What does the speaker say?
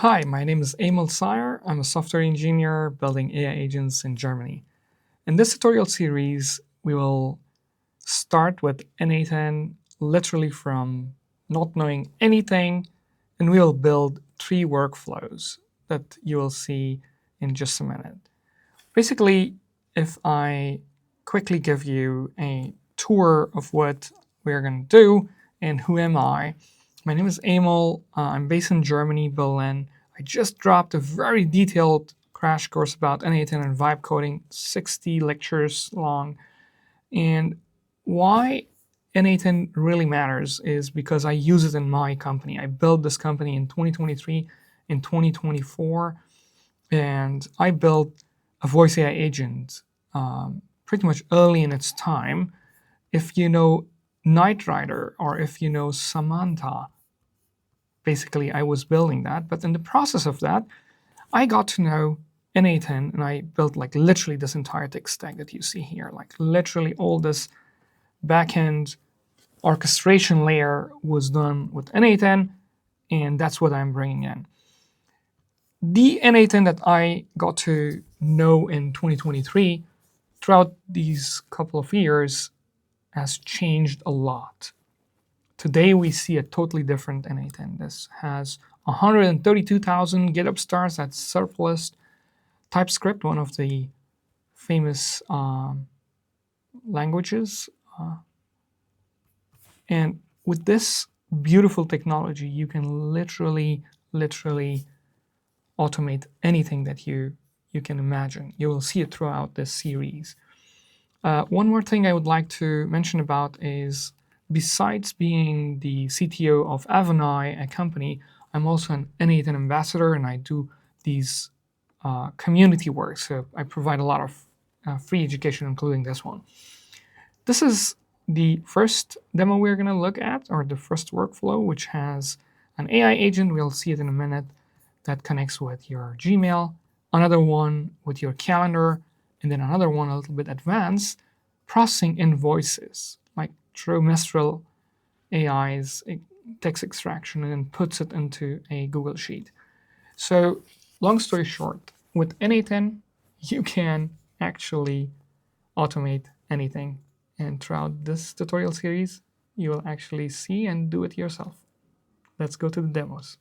Hi, my name is Aemal Sayer. I'm a software engineer building AI agents in Germany. In this tutorial series, we will start with n8n, literally from not knowing anything, and we will build 3 workflows that you will see in just a minute. Basically, if I quickly give you a tour of what we're going to do and who am I, my name is Aemal. I'm based in Germany, Berlin. I just dropped a very detailed crash course about n8n and vibe coding, 60 lectures long. And why n8n really matters is because I use it in my company. I built this company in 2023, in 2024, and I built a voice AI agent pretty much early in its time. If you know Knight Rider or if you know Samantha, basically I was building that. But in the process of that, I got to know n8n and I built like literally this entire tech stack that you see here. Like literally all this backend orchestration layer was done with n8n, and that's what I'm bringing in. The n8n that I got to know in 2023 throughout these couple of years has changed a lot. Today we see a totally different n8n. This has 132,000 GitHub stars. That's surplus TypeScript, one of the famous languages. And with this beautiful technology, you can literally automate anything that you can imagine. You will see it throughout this series. One more thing I would like to mention about is, besides being the CTO of Avani, a company, I'm also an n8n ambassador, and I do these community work. So I provide a lot of free education, including this one. This is the first demo we're going to look at, or the first workflow, which has an AI agent. We'll see it in a minute, that connects with your Gmail, another one with your calendar, and then another one a little bit advanced, processing invoices, like through Mistral AI's text extraction, and then puts it into a Google Sheet. So long story short, with n8n, you can actually automate anything. And throughout this tutorial series, you will actually see and do it yourself. Let's go to the demos.